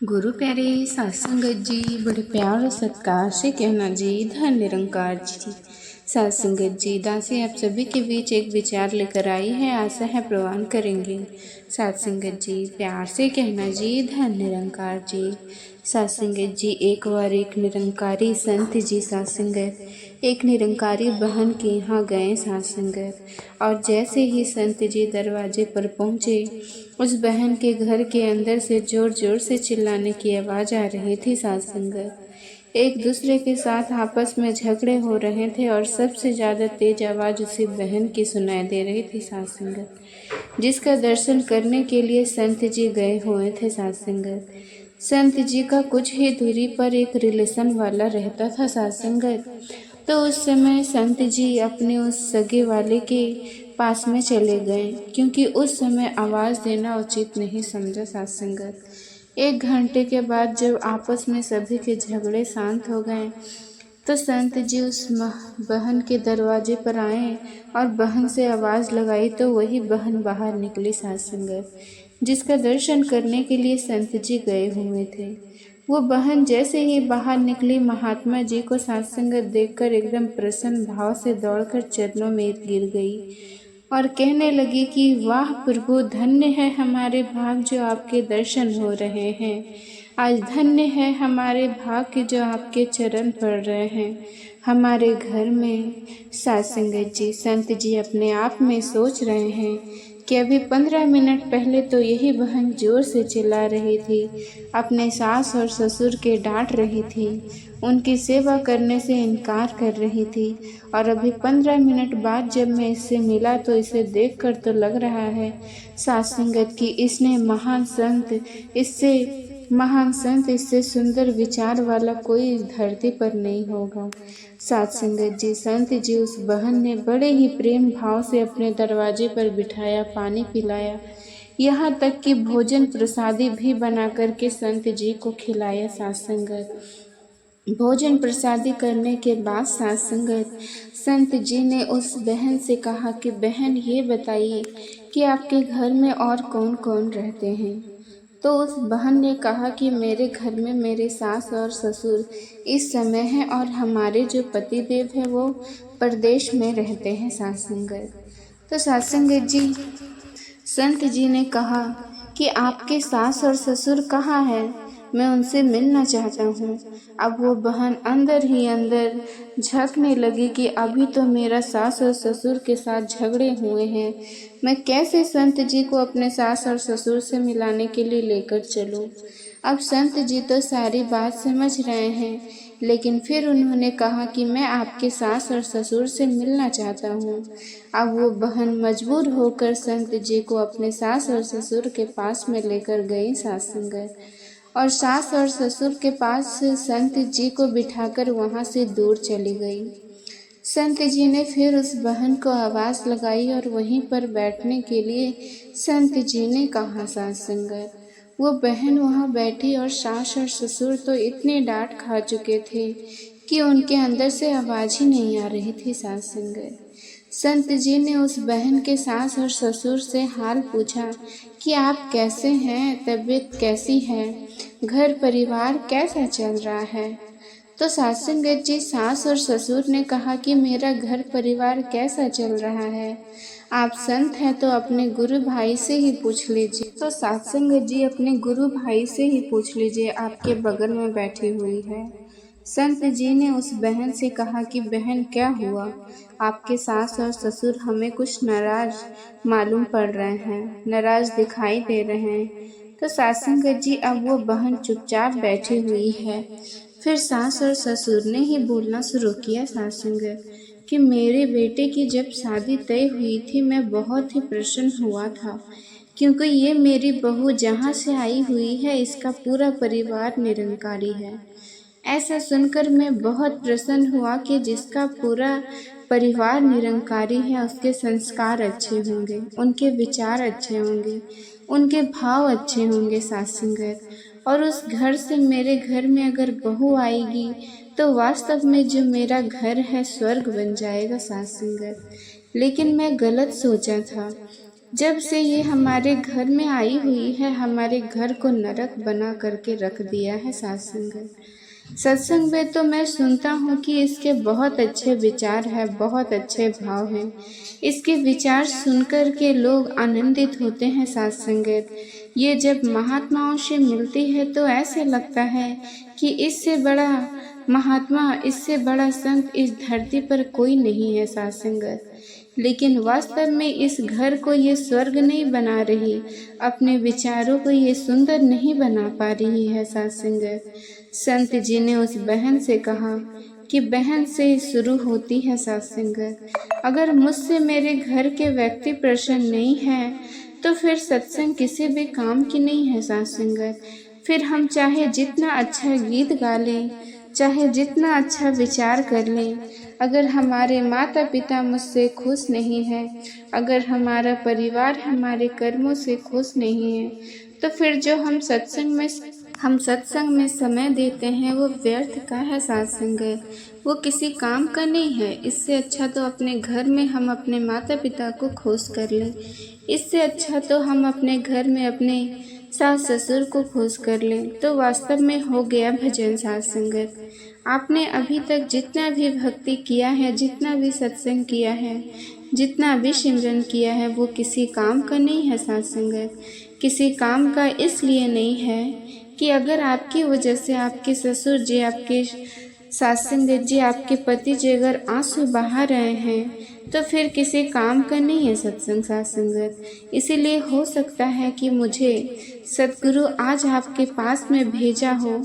गुरु प्यारे साध संगत जी, बड़े प्यार और सत्कार से कहना जी, धन निरंकार जी। साध संगत जी, दासी आप सभी के बीच एक विचार लेकर आई है, आशा है प्रवान करेंगे। साध संगत जी, प्यार से कहना जी, धन निरंकार जी। साध संगत जी, एक बार एक निरंकारी संत जी साध संगत एक निरंकारी बहन के यहाँ गए साध संगत, और जैसे ही संत जी दरवाजे पर पहुँचे, उस बहन के घर के अंदर से जोर जोर से चिल्लाने की आवाज़ आ रही थी साध संगत। एक दूसरे के साथ आपस में झगड़े हो रहे थे और सबसे ज़्यादा तेज आवाज़ उसी बहन की सुनाई दे रही थी साध संगत, जिसका दर्शन करने के लिए संत जी गए हुए थे साध संगत। संत जी का कुछ ही दूरी पर एक रिलेशन वाला रहता था साध संगत। तो उस समय संत जी अपने उस सगे वाले के पास में चले गए, क्योंकि उस समय आवाज़ देना उचित नहीं समझा साध संगत। 1 घंटे के बाद जब आपस में सभी के झगड़े शांत हो गए, तो संत जी उस बहन के दरवाजे पर आए और बहन से आवाज़ लगाई, तो वही बहन बाहर निकली साध संगत, जिसका दर्शन करने के लिए संत जी गए हुए थे। वो बहन जैसे ही बाहर निकली, महात्मा जी को साध संगत देखकर एकदम प्रसन्न भाव से दौड़कर चरणों में गिर गई और कहने लगी कि वाह प्रभु, धन्य है हमारे भाग जो आपके दर्शन हो रहे हैं। आज धन्य है हमारे भाग्य जो आपके चरण पड़ रहे हैं हमारे घर में। साध संगत जी, संत जी अपने आप में सोच रहे हैं कि अभी 15 मिनट पहले तो यही बहन जोर से चिल्ला रही थी, अपने सास और ससुर के डांट रही थी, उनकी सेवा करने से इनकार कर रही थी, और अभी 15 मिनट बाद जब मैं इससे मिला तो इसे देखकर तो लग रहा है साध संगत की इसने महान संत इससे सुंदर विचार वाला कोई इस धरती पर नहीं होगा। साध संगत जी, संत जी उस बहन ने बड़े ही प्रेम भाव से अपने दरवाजे पर बिठाया, पानी पिलाया, यहाँ तक कि भोजन प्रसादी भी बना करके संत जी को खिलाया साध संगत। भोजन प्रसादी करने के बाद साध संगत संत जी ने उस बहन से कहा कि बहन, ये बताइए कि आपके घर में और कौन कौन रहते हैं। तो उस बहन ने कहा कि मेरे घर में मेरे सास और ससुर इस समय हैं, और हमारे जो पति देव है वो परदेश में रहते हैं साध संगत। तो साध संगत जी, संत जी ने कहा कि आपके सास और ससुर कहाँ हैं, मैं उनसे मिलना चाहता हूँ। अब वो बहन अंदर ही अंदर झकने लगी कि अभी तो मेरा सास और ससुर के साथ झगड़े हुए हैं, मैं कैसे संत जी को अपने सास और ससुर से मिलाने के लिए लेकर चलूँ। अब संत जी तो सारी बात समझ रहे हैं, लेकिन फिर उन्होंने कहा कि मैं आपके सास और ससुर से मिलना चाहता हूँ। अब वो बहन मजबूर होकर संत जी को अपने सास और ससुर के पास में लेकर गई साध संगत, और सास और ससुर के पास संत जी को बिठाकर वहाँ से दूर चली गई। संत जी ने फिर उस बहन को आवाज़ लगाई और वहीं पर बैठने के लिए संत जी ने कहा साध संगत। वो बहन वहाँ बैठी और सास और ससुर तो इतने डांट खा चुके थे कि उनके अंदर से आवाज़ ही नहीं आ रही थी साध संगत। संत जी ने उस बहन के सास और ससुर से हाल पूछा कि आप कैसे हैं, तबीयत कैसी है, घर परिवार कैसा चल रहा है। तो साध संगत जी, सास और ससुर ने कहा कि मेरा घर परिवार कैसा चल रहा है, आप संत हैं तो अपने गुरु भाई से ही पूछ लीजिए। तो साध संगत जी, अपने गुरु भाई से ही पूछ लीजिए, आपके बगल में बैठी हुई है। संत जी ने उस बहन से कहा कि बहन, क्या हुआ, आपके सास और ससुर हमें कुछ नाराज मालूम पड़ रहे हैं, नाराज दिखाई दे रहे हैं। तो साध संगत जी, अब वो बहन चुपचाप बैठी हुई है। फिर सास और ससुर ने ही बोलना शुरू किया साध संगत कि मेरे बेटे की जब शादी तय हुई थी, मैं बहुत ही प्रसन्न हुआ था, क्योंकि ये मेरी बहू जहाँ से आई हुई है इसका पूरा परिवार निरंकारी है। ऐसा सुनकर मैं बहुत प्रसन्न हुआ कि जिसका पूरा परिवार निरंकारी है उसके संस्कार अच्छे होंगे, उनके विचार अच्छे होंगे, उनके भाव अच्छे होंगे साध संगत। और उस घर से मेरे घर में अगर बहू आएगी तो वास्तव में जो मेरा घर है स्वर्ग बन जाएगा साध संगत। लेकिन मैं गलत सोचा था, जब से ये हमारे घर में आई हुई है, हमारे घर को नरक बना करके रख दिया है सत्संग। सत्संग में तो मैं सुनता हूँ कि इसके बहुत अच्छे विचार है, बहुत अच्छे भाव हैं। इसके विचार सुनकर के लोग आनंदित होते हैं। सत्संगत ये जब महात्माओं से मिलती है तो ऐसे लगता है कि इससे बड़ा महात्मा, इससे बड़ा संत इस धरती पर कोई नहीं है। सत्संगत लेकिन वास्तव में इस घर को ये स्वर्ग नहीं बना रही, अपने विचारों को ये सुंदर नहीं बना पा रही है। सत्संगत संत जी ने उस बहन से कहा कि बहन से शुरू होती है सत्संगत। अगर मुझसे मेरे घर के व्यक्ति प्रसन्न नहीं है तो फिर सत्संग किसी भी काम की नहीं है। सत्संगत फिर हम चाहे जितना अच्छा गीत गा लें, चाहे जितना अच्छा विचार कर लें, अगर हमारे माता पिता मुझसे खुश नहीं है, अगर हमारा परिवार हमारे कर्मों से खुश नहीं है, तो फिर जो हम सत्संग में समय देते हैं वो व्यर्थ का है। सत्संग वो किसी काम का नहीं है। इससे अच्छा तो अपने घर में हम अपने माता पिता को खुश कर लें, इससे अच्छा तो हम अपने घर में अपने सास ससुर को खुश कर लें, तो वास्तव में हो गया भजन। सत्संगत आपने अभी तक जितना भी भक्ति किया है, जितना भी सत्संग किया है, जितना भी सिमरन किया है, वो किसी काम का नहीं है। सत्संगत किसी काम का इसलिए नहीं है कि अगर आपकी वजह से आपके ससुर जी, आपके सत्संगत जी, आपके पति जी अगर आंसू बहा रहे हैं तो फिर किसी काम का नहीं है सत्संग। सत्संगत इसीलिए हो सकता है कि मुझे सतगुरु आज आपके पास में भेजा हो,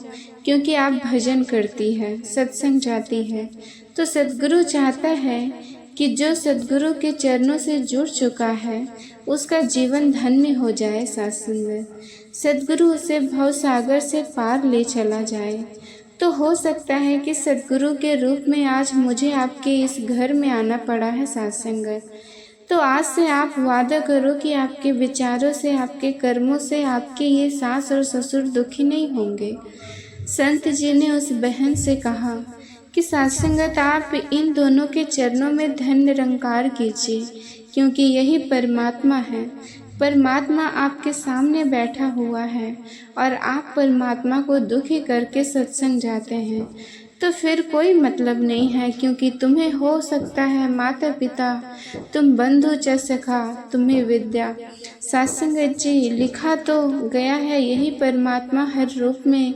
क्योंकि आप भजन करती है, सत्संग जाती है, तो सतगुरु चाहता है कि जो सतगुरु के चरणों से जुड़ चुका है उसका जीवन धन्य हो जाए। सत्संगत सतगुरु उसे भव सागर से पार ले चला जाए। तो हो सकता है कि सतगुरु के रूप में आज मुझे आपके इस घर में आना पड़ा है। सत्संगत तो आज से आप वादा करो कि आपके विचारों से, आपके कर्मों से आपके ये सास और ससुर दुखी नहीं होंगे। संत जी ने उस बहन से कहा कि सत्संगत आप इन दोनों के चरणों में धन्य निरंकार कीजिए, क्योंकि यही परमात्मा है। परमात्मा आपके सामने बैठा हुआ है और आप परमात्मा को दुखी करके सत्संग जाते हैं, तो फिर कोई मतलब नहीं है। क्योंकि तुम्हें हो सकता है माता पिता, तुम बंधु च सखा, तुम्हें विद्या। सत्संगत जी लिखा तो गया है, यही परमात्मा हर रूप में,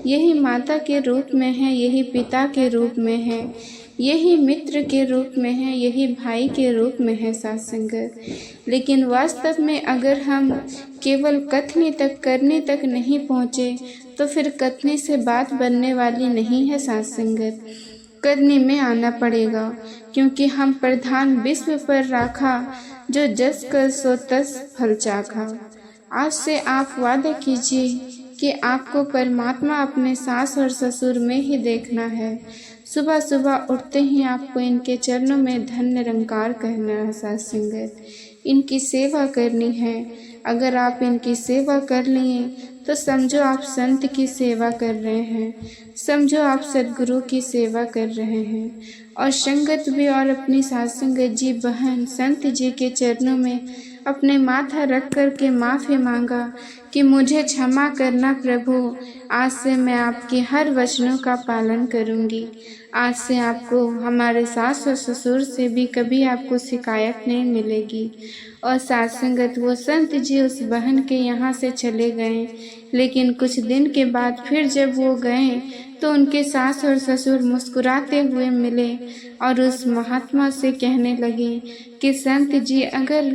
यही माता के रूप में है, यही पिता के रूप में है, यही मित्र के रूप में है, यही भाई के रूप में है। सत्संगत लेकिन वास्तव में अगर हम केवल कथनी तक, करने तक नहीं पहुँचे तो फिर कथनी से बात बनने वाली नहीं है। सत्संगत करने में आना पड़ेगा, क्योंकि हम प्रधान विश्व पर राखा, जो जस कर सो तस फल चाखा। आज से आप वादा कीजिए कि आपको परमात्मा अपने सास और ससुर में ही देखना है। सुबह सुबह उठते ही आपको इनके चरणों में धन्य निरंकार कहना है। सत्संगत इनकी सेवा करनी है। अगर आप इनकी सेवा कर लिए तो समझो आप संत की सेवा कर रहे हैं, समझो आप सद्गुरु की सेवा कर रहे हैं। और संगत भी और अपनी सत्संगत जी बहन संत जी के चरणों में अपने माथा रख कर के माफ़ी मांगा कि मुझे क्षमा करना प्रभु, आज से मैं आपके हर वचनों का पालन करूंगी। आज से आपको हमारे सास और ससुर से भी कभी आपको शिकायत नहीं मिलेगी। और सत्संगत वो संत जी उस बहन के यहाँ से चले गए, लेकिन कुछ दिन के बाद फिर जब वो गए तो उनके सास और ससुर मुस्कुराते हुए मिले और उस महात्मा से कहने लगे कि संत जी अगर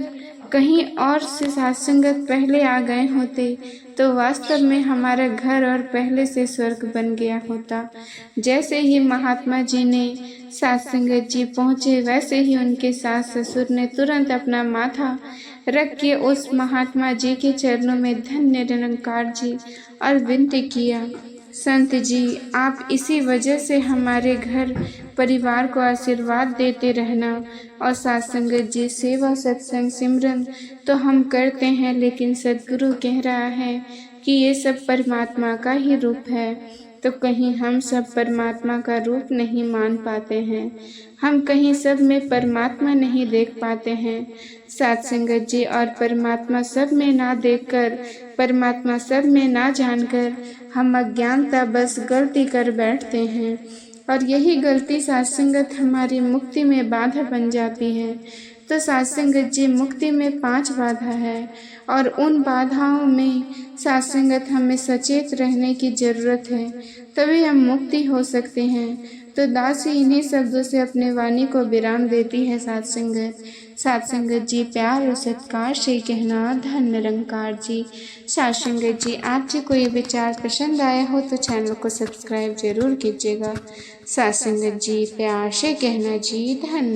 कहीं और से सत्संगत पहले आ गए होते तो वास्तव में हमारा घर और पहले से स्वर्ग बन गया होता। जैसे ही महात्मा जी ने सत्संगत जी पहुँचे, वैसे ही उनके सास ससुर ने तुरंत अपना माथा रख के उस महात्मा जी के चरणों में धन्य निरंकार जी और विनती किया, संत जी आप इसी वजह से हमारे घर परिवार को आशीर्वाद देते रहना। और सत्संगत जी सेवा, सत्संग, सिमरन तो हम करते हैं, लेकिन सद्गुरु कह रहा है कि ये सब परमात्मा का ही रूप है। तो कहीं हम सब परमात्मा का रूप नहीं मान पाते हैं, हम कहीं सब में परमात्मा नहीं देख पाते हैं। सात संगत जी, और परमात्मा सब में ना देखकर, परमात्मा सब में ना जानकर हम अज्ञानता बस गलती कर बैठते हैं, और यही गलती सात संगत हमारी मुक्ति में बाधा बन जाती है। तो सात संगत जी, मुक्ति में 5 बाधा है, और उन बाधाओं में सात संगत हमें सचेत रहने की जरूरत है, तभी हम मुक्ति हो सकते हैं। तो दासी इन्हीं शब्दों से अपने वाणी को विराम देती है सात संगत। सात संगत जी, प्यार और सत्कार से कहना धन निरंकार जी। सात संगत जी, आप जी को ये विचार पसंद आया हो तो चैनल को सब्सक्राइब जरूर कीजिएगा। सात संगत जी, प्यार से कहना जी, धन्यवाद।